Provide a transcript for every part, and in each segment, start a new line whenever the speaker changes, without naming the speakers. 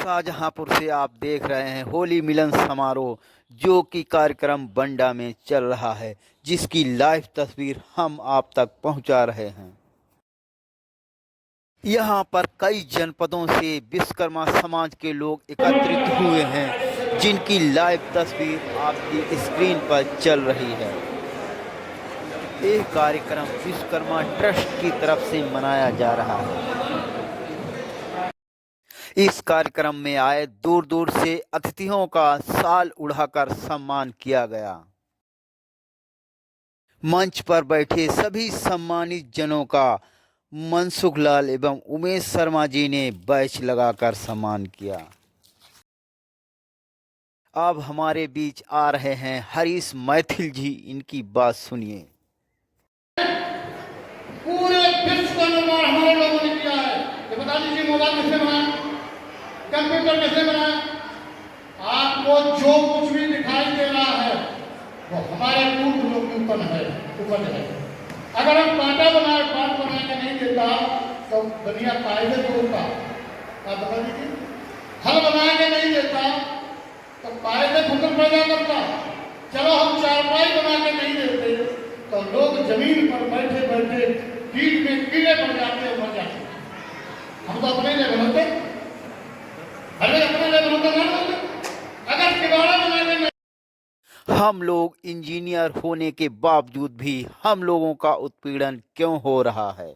शाहजहांपुर से आप देख रहे हैं होली मिलन समारोह, जो कि कार्यक्रम बंडा में चल रहा है, जिसकी लाइव तस्वीर हम आप तक पहुंचा रहे हैं। यहां पर कई जनपदों से विश्वकर्मा समाज के लोग एकत्रित हुए हैं, जिनकी लाइव तस्वीर आपकी स्क्रीन पर चल रही है। यह कार्यक्रम विश्वकर्मा ट्रस्ट की तरफ से मनाया जा रहा है। इस कार्यक्रम में आए दूर दूर से अतिथियों का शाल उड़ाकर सम्मान किया गया। मंच पर बैठे सभी सम्मानित जनों का मनसुख लाल एवं उमेश शर्मा जी ने बैच लगाकर सम्मान किया। अब हमारे बीच आ रहे हैं हरीश मैथिल जी, इनकी बात सुनिए।
पूरे विश्व का निर्माण हमारे लोगों ने किया है। ये बता दीजिए, मोबाइल कैसे बनाया, कंप्यूटर कैसे बनाया। आपको जो कुछ भी दिखाई दे रहा है वो हमारे पूर्व लोग की उपज है। अगर हम कांटा बना के नहीं देता तो दुनिया कायदे तोड़ता। आप बता दीजिए, हल बना के नहीं देता तो कायदे फसल पैदा करता। चलो हम चारपाई बना के नहीं देते तो लोग जमीन पर बैठे बैठे कीट में कीड़े पड़ जाते हैं, मर जाते। हम तो अपने लेवल होते, अरे अपने लेवल होते ना होते। अगर किवाड़ा बना के नहीं,
हम लोग इंजीनियर होने के बावजूद भी हम लोगों का उत्पीड़न क्यों हो रहा है?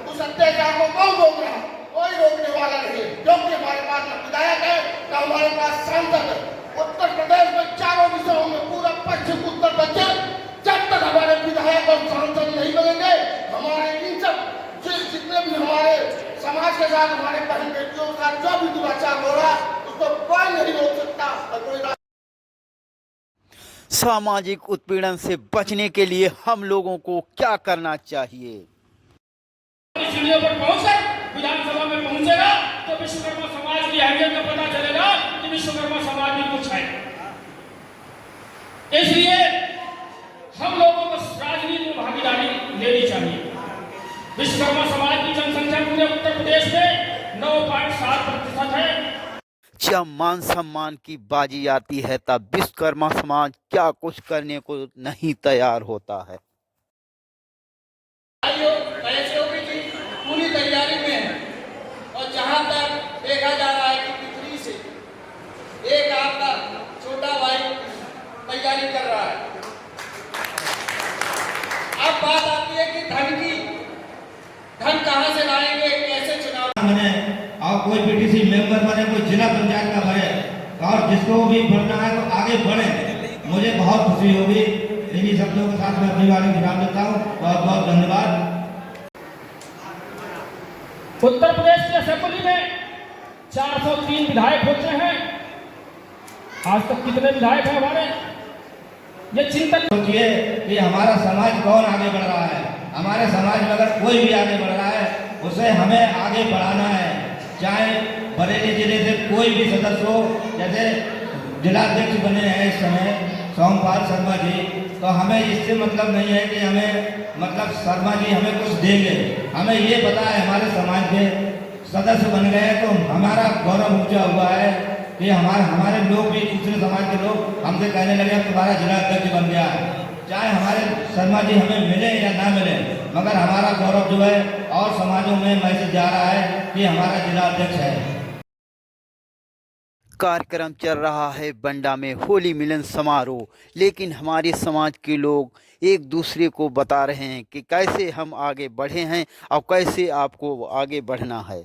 उस अत्याचार को कौन रोक रहा? कोई रोकने वाला नहीं है, क्योंकि हमारे पास न विधायक है न हमारे पास सांसद है। उत्तर प्रदेश में चारों विषयों में पूरा पश्चिम उत्तर दक्षिण, जब तक हमारे विधायक और सांसद नहीं बनेंगे, हमारे इन सब जितने भी हमारे समाज के साथ, हमारे बहन बेटियों के साथ जो भी दुराचार हो रहा है, उसको कोई नहीं रोक सकता। कोई
सामाजिक उत्पीड़न से बचने के लिए हम लोगों को क्या करना चाहिए?
सीढ़ियों पर पहुंचकर विधानसभा में पहुंचेगा तो विश्वकर्मा समाज की अहमियत का पता चलेगा कि विश्वकर्मा समाज भी कुछ है। इसलिए हम लोगों को राजनीति में भागीदारी लेनी चाहिए। विश्वकर्मा समाज की जनसंख्या पूरे उत्तर प्रदेश में 9.7% है।
जब मान सम्मान की बाजी आती है तब विश्वकर्मा समाज क्या कुछ करने को नहीं तैयार होता है।
पूरी तैयारी में है और जहां तक देखा जा रहा है कि पितरी से एक आपका छोटा भाई तैयारी कर रहा है। अब बात आती है कि धन कहां से लाएंगे, कैसे चुनाव
बने और कोई पीटीसी मेंबर बने, कोई जिला पंचायत का बने और जिसको भी बढ़ना है तो आगे बढ़े। मुझे बहुत खुशी होगी। इन्हीं शब्दों के साथ मैं अपनी बात विराम देता हूँ। बहुत बहुत धन्यवाद।
उत्तर प्रदेश की असेंबली में 403 विधायक होते हैं। आज तक कितने विधायक हैं हमारे? ये चिंतन
सोचिए कि हमारा समाज कौन आगे बढ़ रहा है। हमारे समाज में अगर कोई भी आगे बढ़ रहा है उसे हमें आगे बढ़ाना है। चाहे बरेली जिले से कोई भी सदस्य हो, जैसे जिलाध्यक्ष बने हैं इस समय सोमपाल शर्मा जी, तो हमें इससे मतलब नहीं है कि हमें शर्मा जी हमें कुछ देंगे। हमें ये पता है हमारे समाज के सदस्य बन गए तो हमारा गौरव ऊंचा हुआ है कि हमारे लोग भी, दूसरे समाज के लोग हमसे कहने लगे तुम्हारा जिला अध्यक्ष बन गया है। चाहे हमारे शर्मा जी हमें मिले या ना मिले, मगर हमारा गौरव जो है और समाजों में मैसेज जा रहा है कि हमारा जिला अध्यक्ष है।
कार्यक्रम चल रहा है बंडा में होली मिलन समारोह, लेकिन हमारे समाज के लोग एक दूसरे को बता रहे हैं कि कैसे हम आगे बढ़े हैं और कैसे आपको आगे बढ़ना है।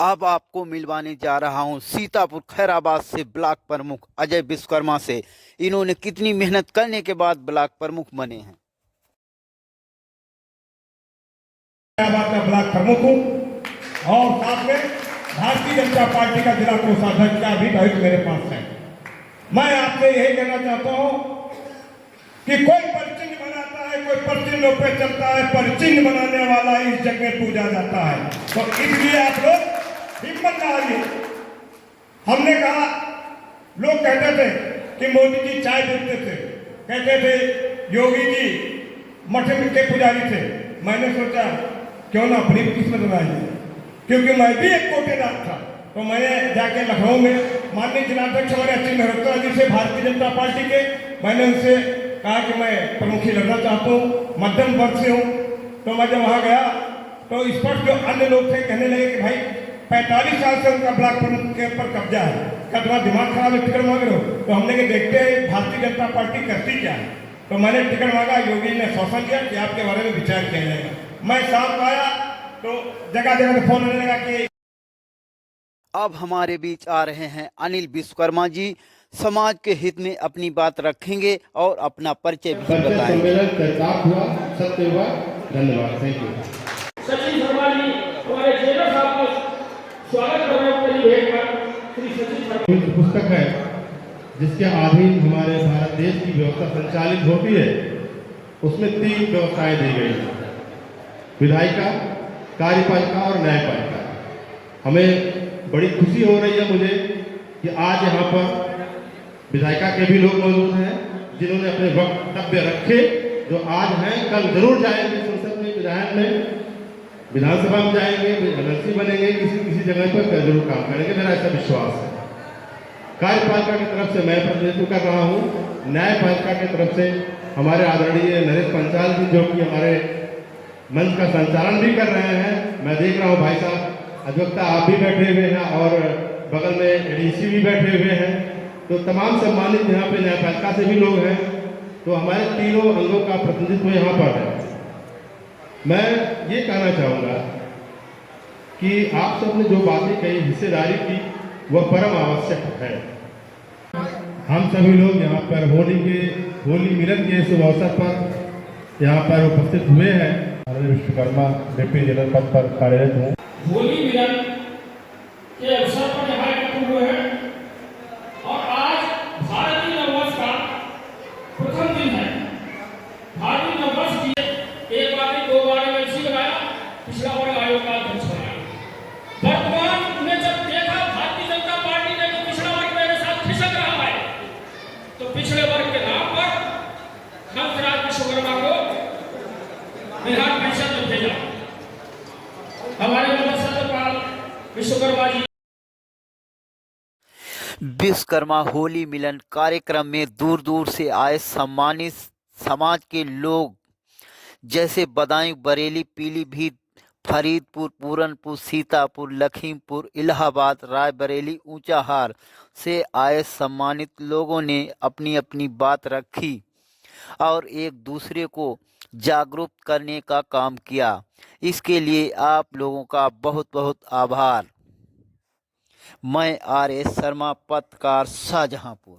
अब आपको मिलवाने जा रहा हूं सीतापुर खैराबाद से ब्लॉक प्रमुख अजय विश्वकर्मा से। इन्होंने कितनी मेहनत करने के बाद ब्लॉक प्रमुख बने हैं।
खैराबाद का ब्लॉक प्रमुख हूँ और साथ में भारतीय जनता पार्टी का जिला कोषाध्यक्ष का भी दायित्व मेरे पास है। मैं आपसे यही कहना चाहता हूँ कि कोई परचिन्ह बनाता है, कोई परचिन्हों पे चलता है, परचिन्ह बनाने वाला इस जग में पूजा जाता है। तो इसलिए आप लोग हिम्मत ना हारिए। हमने कहा, लोग कहते थे कि मोदी जी चाय पीते थे, कहते थे योगी जी मठ के पुजारी थे। मैंने सोचा क्यों ना अपनी भी किस्मत बनाई, क्योंकि मैं भी एक कोटेदार था। तो मैंने जाके लखनऊ में माननीय जिलाध्यक्ष हमारे अच्युत मेहरोत्रा जी से, भारतीय जनता पार्टी के, मैंने उनसे कहा कि मैं प्रमुखी लड़ना चाहता हूँ, मध्यम वर्ग से हूँ। तो मैं जब वहाँ गया तो स्पष्ट जो अन्य लोग थे कहने लगे कि भाई 45 साल से उनका ब्लॉक प्रमुख के ऊपर कब्जा है, क्या तुम्हारा दिमाग खराब है, टिकट मांग रहे हो? तो हमने के देखते हैं भारतीय जनता पार्टी करती क्या है। तो मैंने टिकट मांगा, योगी ने आश्वासन दिया कि आपके बारे में विचार किया जाएगा। मैं साथ आया तो जगह जगह से फोन आने लगा कि
अब हमारे बीच आ रहे हैं अनिल विश्वकर्मा जी, समाज के हित में अपनी बात रखेंगे और अपना परिचय भी बताएंगे।
सम्मेलन चर्चार्थ हुआ, सत्य हुआ। धन्यवाद, थैंक यू।
सचिन शर्मा जी हमारे जेलर साहब का स्वागत कर रहे हैं अपनी भेंट पर। श्री सचिन शर्मा
एक पुस्तक है जिसके अधीन हमारे भारत देश की व्यवस्था संचालित होती है। उसमें 3 व्यवस्थाएं दी गई हैं, विधायिका, कार्यपालिका और न्यायपालिका। हमें बड़ी खुशी हो रही है मुझे कि आज यहाँ पर विधायिका के भी लोग मौजूद हैं जिन्होंने अपने वक्तव्य रखे, जो आज हैं कल जरूर जाएंगे संसद में, विधायन में, विधानसभा में जाएंगे, एमएलसी बनेंगे, किसी जगह पर जरूर काम करेंगे, मेरा ऐसा विश्वास है। कार्यपालिका की तरफ से मैं प्रतिनिधित्व कर रहा हूँ। न्यायपालिका की तरफ से हमारे आदरणीय नरेश पंचाल जी, जो कि हमारे मंच का संचालन भी कर रहे हैं। मैं देख रहा हूँ भाई साहब अधिवक्ता आप भी बैठे हुए हैं और बगल में एडीसी भी बैठे हुए हैं। तो तमाम सम्मानित यहाँ पे न्यायपालिका से भी लोग हैं। तो हमारे तीनों अंगों का प्रतिनिधित्व यहाँ पर है। मैं ये कहना चाहूँगा कि आप सबने जो बातें कही हिस्सेदारी की, वह परम आवश्यक है। हम सभी लोग यहाँ पर होली मिलन के शुभ अवसर पर यहाँ पर उपस्थित हुए हैं। अनिल विश्वकर्मा डिप्टी जनरल पद पर कार्यरत हूँ।
होली मिलन के अवसर पर यहाँ एकत्र हुए हैं और आज भारतीय नववर्ष का प्रथम दिन है। भारतीय नववर्ष की एक बार नहीं 2 बार एमएलसी लगाया, पिछला वर्ग आयोग का अध्यक्ष बनाया। वर्तमान में जब देखा भारतीय जनता पार्टी ने कि पिछड़ा वर्ग मेरे साथ खिसक रहा है, तो पिछड़े वर्ग के नाम पर हंसराज विश्वकर्मा को विधान परिषद में भेजा। हमारे विश्वकर्मा जी
विश्वकर्मा होली मिलन कार्यक्रम में दूर दूर से आए सम्मानित समाज के लोग जैसे बदायूं, बरेली, पीलीभीत, फरीदपुर, पूरनपुर, सीतापुर, लखीमपुर, इलाहाबाद, रायबरेली, ऊंचाहार से आए सम्मानित लोगों ने अपनी अपनी बात रखी और एक दूसरे को जागरूक करने का काम किया। इसके लिए आप लोगों का बहुत बहुत आभार। मैं आर एस शर्मा, पत्रकार, शाहजहांपुर।